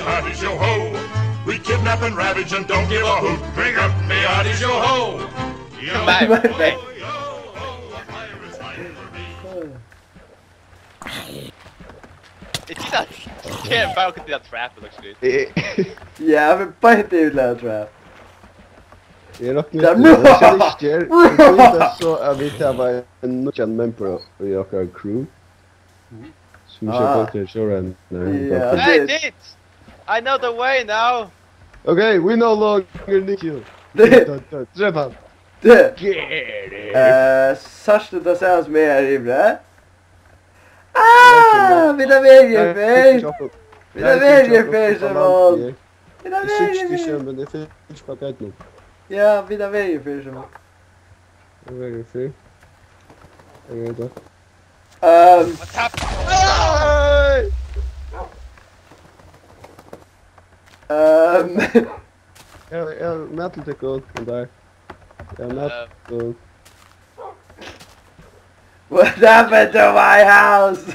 hearties, yo ho. We kidnap and ravage and don't give a hoot. Bring up me hearties, yo ho. Yo ho, yo ho, a pirate's life for me. It's just that can't barrel could do that trap, it looks good. Ja, men bara inte utlära trap. Jag råkar inte inte så att vi tar en nutjan member i vår crew. Så vi kör på till kören. I did! I know the way now! Okay, we no longer need you. Träffa. Sørste det ser som er rimelig. Mina väljefär! Mina väljefär som var! Mina väljefär! Men det finns paket nu. Ja, mina väljefär som var. Väljefär. Jag vet inte. What's happening? Jag metal tycker där. Jag metal. What happened to my house?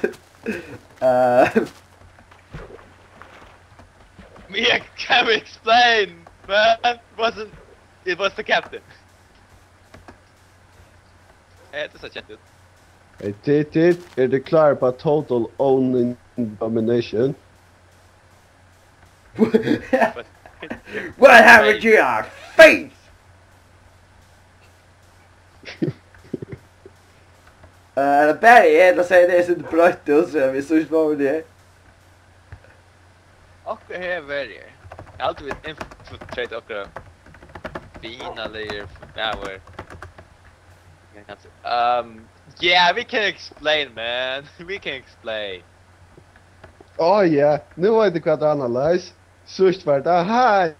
Mia, can we explain? Man, it was the captain. Det ser känt ut. Är det klar på total own domination? What happened to your face? Det bär är att säga det är så inte blött och så vi så svår det. Och här väljer. Jag har alltid vill infiltrate och fina layer power. Yeah, we can explain, man. We can explain. Oh yeah, nu var det kvart analys. Sust var det här.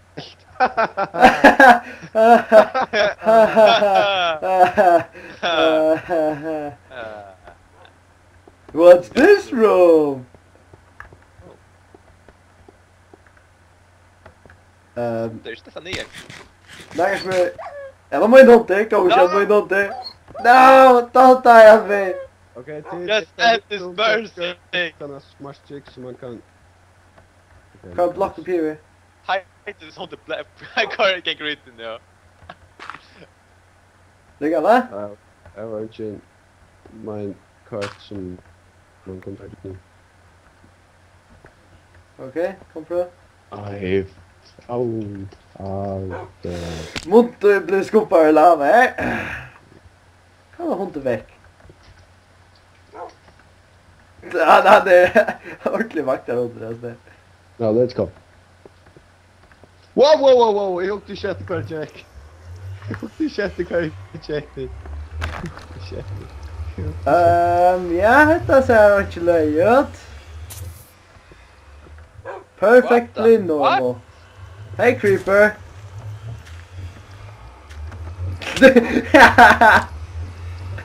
What's this room? There's this ner. Där ska vi... Ela mãe não tem, que eu já mãe não tem. No, don't die on me. Okej, Just end this bursting. Såna smash tricks som man kan... Kan blocka PV. Hi, this on the black. I can't get great now. Ligga va? Jag var inte min kart som man kan ta ut nu. Okej, kom fram. Aj. Au. Montu blir skuppar i lava, Kan man hunta väck? Han hade ordentlig makt där under det. Ja, let's go. Wow, jag åkte chatte kvar check. Ja, detta ser inte löjligt. Perfectly normal. Hey creeper.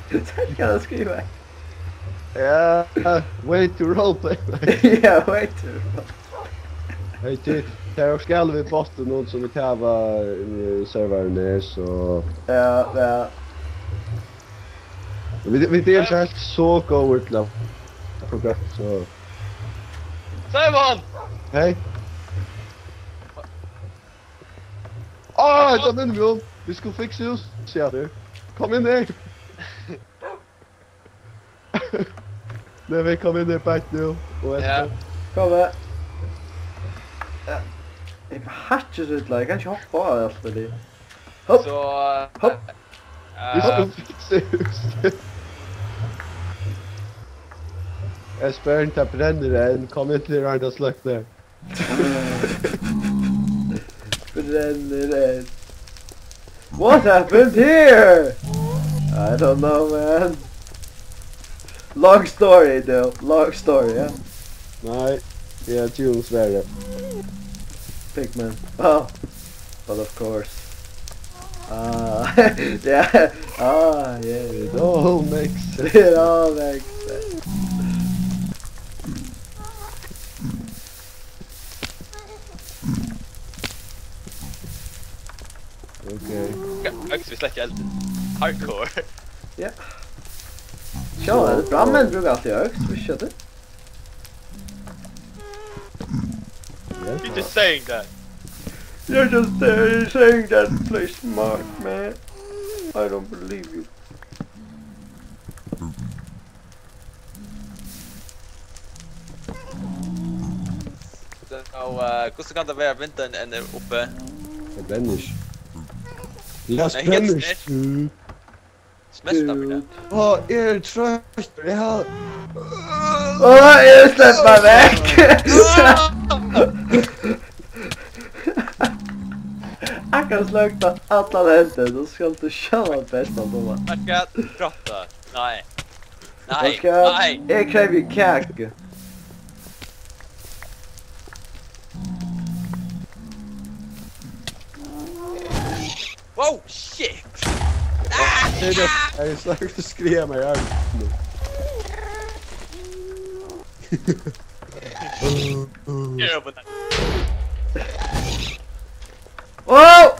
Så kan jag skriva. Ja, wait to roleplay. Ja, wait to roleplay. Hej till. Jag ska aldrig posta någon som vi tävlar i servern ner så... Ja. Vi delar här så går till program så... Simon! Hej! Den är nu. Vi ska fixa oss, ser du. Kom in ner! Nej, vi kommer in ner back nu. Ja. Kom här. Jag hatches ut like, jag kan inte hoppa av allt det. Hopp! Så... Hopp! Vi ska fixa oss. Jag spär inte att bränna den. Kom inte till randa släck där. Bränner den. What happened here? I don't know, man. Long story though. Long story, yeah. Nej, det är Tunes värre. Pigman. Oh. But of course. Yeah. Yeah. It all makes sense. It all makes sense. Okej. Högst vi släcker eld. Hardcore. Ja. Ja, brandmän brukar alltid högst. Vi körde. Yes. You're just saying that. You're just saying that to play smart, man. I don't believe you. Så, hvordan kan det være vinteren ender oppe? Det brenner ikke. Ja, Nei, helt brenner snett. ikke. Smelter for det. Åh, jeg er trøtt. Jeg har... Åh, jeg släpp mig väck! Jag kan slukta alla länder, då ska inte köra bästa domar. Jeg skal droppe. Nei. Nei, Jag ska... nei. Jag kräver kake. Wow, shit! Det är det. Jag är slags att skriva mig i armen. Gör på den. Wow!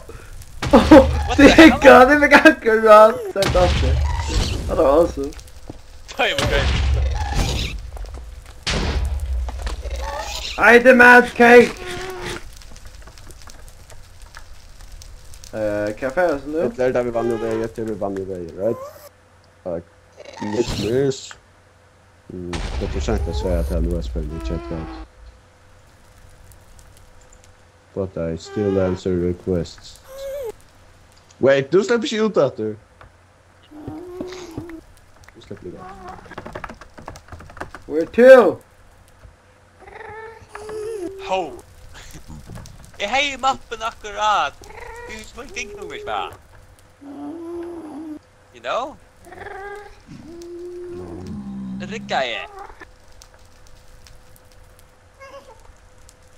What the Det hell? är det med kake run. Sätt upp det. Ja, det var awesome. Oj, vad grej. I demand cake! Kaffe nu? Ett lär där vi vann vägen till vi vann vägen, right? Tack. Miss. 100% säger att jag nu har spelat i chat right. But I still answer requests. Wait, du släpper inte ut att du. Du släpper det. Where to? Ho! Jag har ju mappen akkurat! Det är ju som en ginknummer, va? You know? Det rickar ju!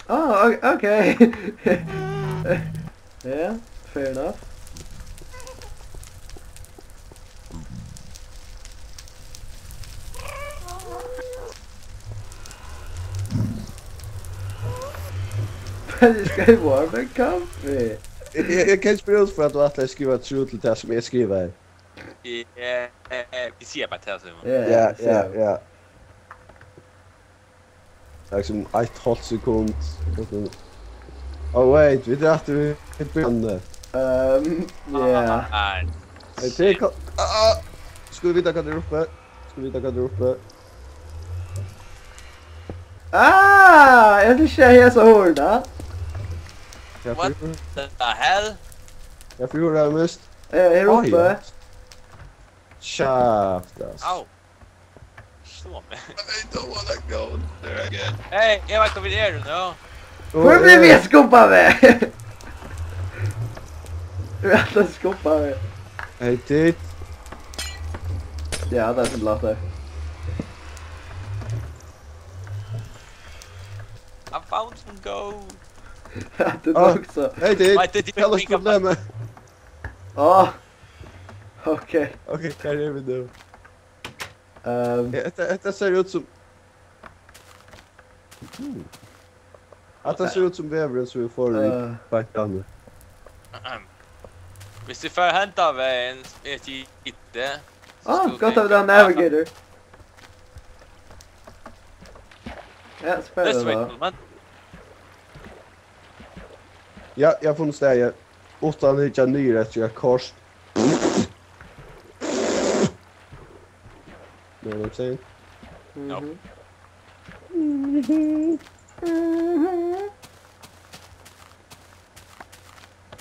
Oh, okay. Yeah, fair enough. Det ska ju vara med kaffe. Jag kan inte spela ut för att du alltid skriver true till det som jag skriver. Vi ser bara till sig. Ja. Liksom 1,5 sekund. Oh wait, vi drar till början. Yeah. Hey, take Skulle vi ta kan där uppe? Ah, jag vill säga så hårda. What the hell? Jag förlorar jag mest. Här uppe. Shaft alltså. Au! Slå mig. I don't wanna go there again. Hej, jag var vid er nu. Hur blir vi skopade? Vi är inte skopade. Hej titt. Ja, det är så blått där. I found some gold. Det är också. Hej titt. Hela problemet. Okej. Okej, kan jag vi då? Det ser ut som... Att det ser ut som vävren så vi får i backande. Hvis du får hämta av en inte. Gott av den navigator. Ja, spännande då. Ja, jag får stäga. 899 rätt så jag kors. Know what I'm saying? Nope.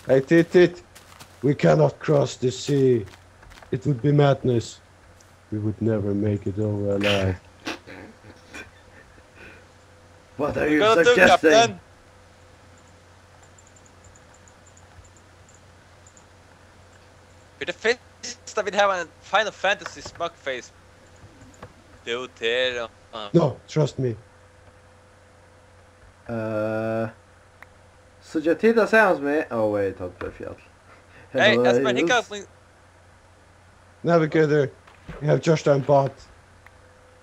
Hey, tit. We cannot cross the sea. It would be madness. We would never make it over alive. What are you suggesting? För det första vill ha en Final Fantasy smugface. Dude here. No, trust me. Så jag tittar tillsammans med... Oh wait, har det fjäll. Hey, jag ska hicka upp min... Navigator, we have just done bot.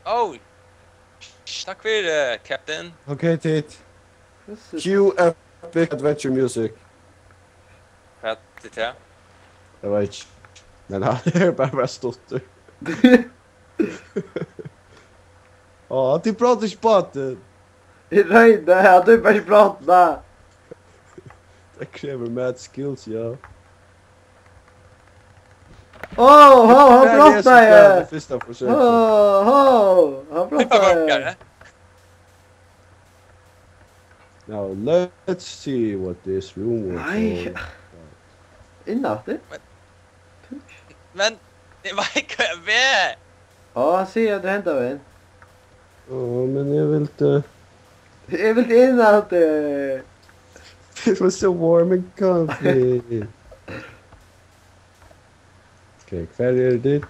Oh! Tack för det, Captain. Okay, tit. Cue epic adventure music. Fattigt, ja. Jag vet inte. Men han är bara stotter. Ja, det pratar inte bara. I røyde, ja, du bare pratet. Det kräver mad skills, ja. Han pratet Det ju. första försöket. Han Hur pratet funkar ju. det? Now let's see what this room was Nej. all. Innatte? Men, vad är det? Ja, han ser att du hämtar en. Ja, men jag vill inte... Jag vill inte innatte. It was so warm and comfy. Okej, kvar är det dit.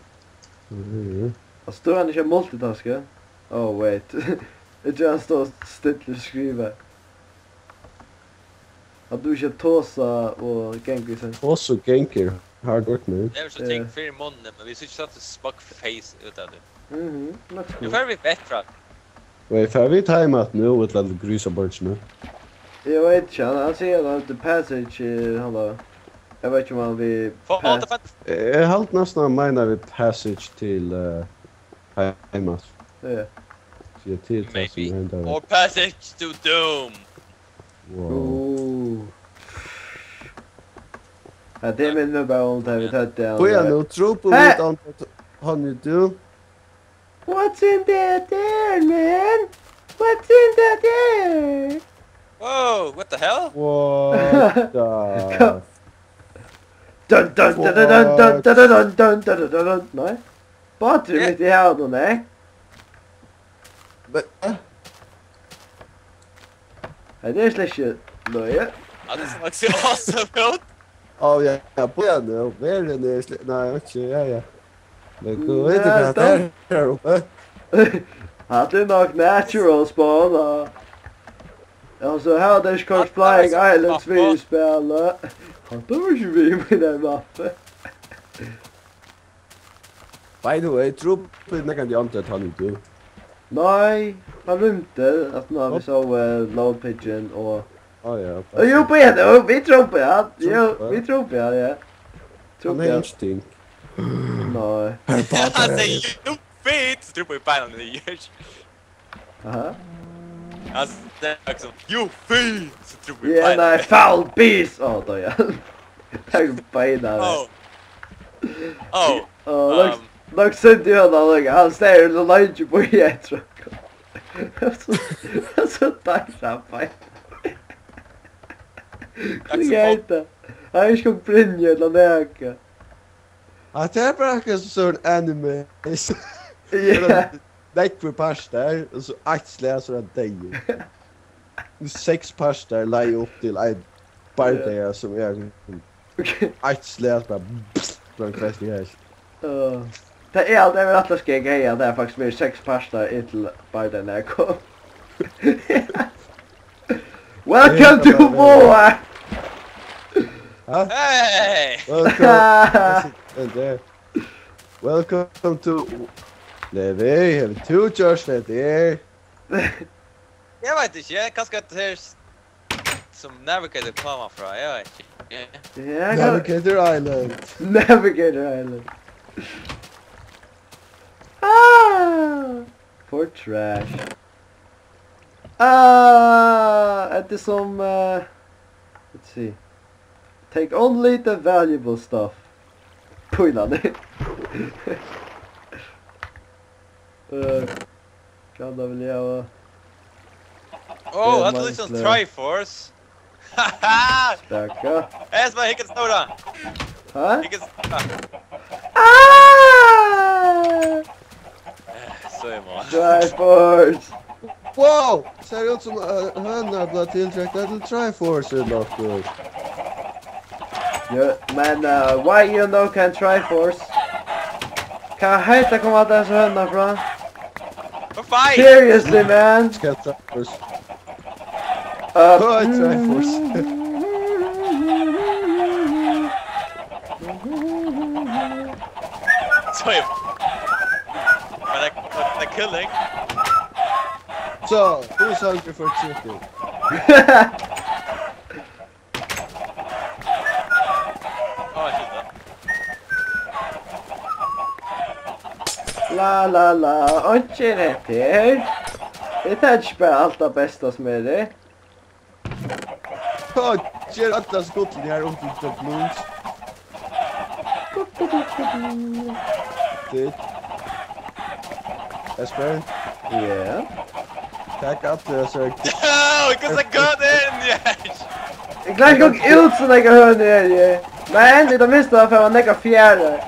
Står han inte multitaska? Oh wait. Jag tror han står still och skriver. Att du inte tåsa och gänger sen. Also Genker, hard work man. Det är så tänkt för i munnen, men vi syns att smoke face utan det. Looks Nu cool. får vi bättre. Wait, får vi timeat nu och lite grysa bort nu? Jag vet inte, han säger att the passage, han då. Jag vet inte om han vill Återfant. Jag halt nästan menar vi passage till heimat. Ja. Så jag till det som Maybe. händer. Or passage to doom. Wow. Ja, det är min nummer om det vi tar det. Får jag nu tro på mitt antal han du? What's in that there, man? What's in that there? Whoa, what the hell? What the... Dun dun dun dun dun dun dun dun dun dun dun. Nej. Battery mitt i här då, nej. Ja, det är släckigt. Löje. Ja, det såg så awesome ut. Oh ja, jag börjar nu. Väl är det... Nej, okej, ja. Men gå inte på här uppe. Hade nog natural spawn. Ja, så här där ska Flying Islands vi spela. Han tar ju vi med den mappen. By the way, tro på den kan jag inte ta nu du. Nej, han rymde att när vi såg Load Pigeon och... Oh ja. Jo, på en, vi tror på det. Jo, vi tror på det, ja. Han är instinkt. Nej. Han säger you feet. Så tror på i pannan när det görs. Aha. Han säger också you feet. Så tror på i Yeah, pannan. nej, foul beast! Då ja. Tack beina. Looks inte jag då, han säger det lunch på jag tror. Så tacksam för. Jag inte. Jag ska brinja eller näka. Ja, det är bara sån anime. Ja. Lägg på pastar och så axlar så att dig. 6 pastar lägg upp till en barndega som är axlar bara från kvast i här. Det är allt jag vill att jag ska greja där faktiskt med 6 pastar till barndega när jag kom. Welcome to war! Hey! Welcome to Levi, have 2 Josh there. Jag vet inte, kanske att det här som Navigator kommer från, jag vet inte. Navigator Island. Navigator Island. For trash. It is some, let's see. Take only the valuable stuff. Pujla det. Kan det väl göra. Oh, at least on Triforce. Haha! Stacka. Som jag hickade stora. Hä? Hickade stora. Så är man. Triforce! Wow! Ser ut som höna blir tillträckta till Triforce doktor. Ja, men why you know can Triforce? Kan heta komma att dessa höna från? Fight! Seriously man! Ska Triforce. Triforce. Så är man. Men det är killing. Så, who's hungry for chicken? La la la, och rätt här. Det är inte bara allt det bästa som är det. Ja, ger alla skotten här om till blues. Det. Esper. Ja. Tack att du så. Oh, because I got in, yes! Jag klarar inte ut så några hörn är. Men det minsta för man lägger fjärde.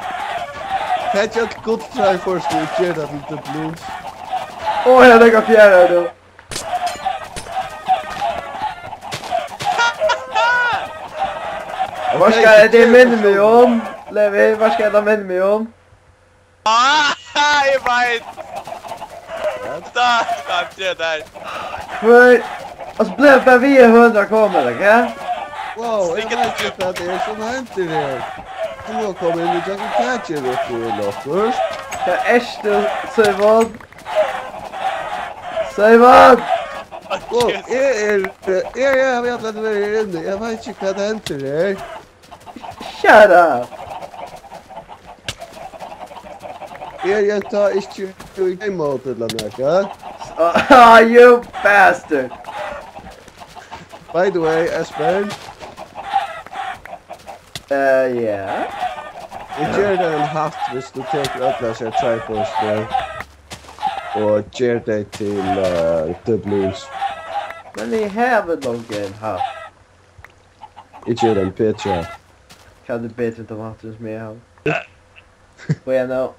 Tack jag gott try först du ger det till blues. Åh, jag lägger fjärde då. Vad ska det minna mig om? Levi, vad ska det minna mig om? Ah, jag vet! Stopp, det där. För... Alltså blev bara vi 100 kommer, okej? Wow, jag vet inte att det är som hänt det här. Nu kommer in och jag kan catcha det upp i loppet. Jag äste, säg vad? Säg vad? Wow, jag vet att det är inne. Jag vet inte vad det hänt det här. Shut up! Jag tar inte i game mode eller något. Ah, you bastard! By the way, Espen. Yeah. Jag ger dig en hatt hvis du tar alla sig tripods där. Och ger dig till The Blues. Men ni har väl någon hatt? Jag ger dig en pizza. Kan du bete inte om hatten som jag har? Bueno.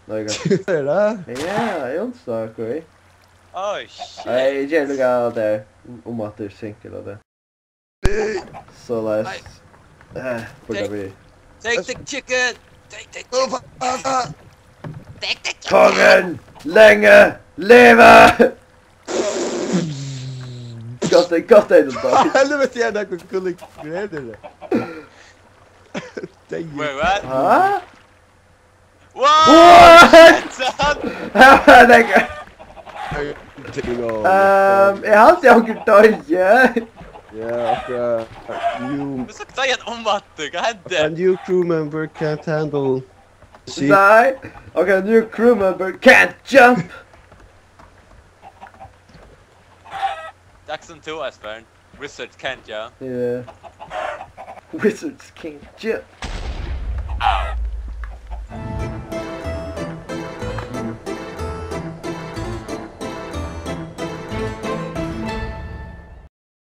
No, you got... Är det? Yeah, jag inte så okej. Oh, shit. Nej, jag gillar där om att det är sinkel och det. Så läs. Borde vi... Take the chicken! Take the chicken! Take the chicken! Kungen! Länge! Leva! Gott är det då. Helvete jag där kunde grejer det. Wait, what? Ha? What? Jag lägger... Jag har alltid åkt döje. Yeah, you... Du ska ta igen om vatten, vad A hände? new crew member can't handle... Nej. Okay, a new crew member can't jump. Jackson 2, Esbjörn. Wizard can't, ja. Yeah. Wizards can't jump.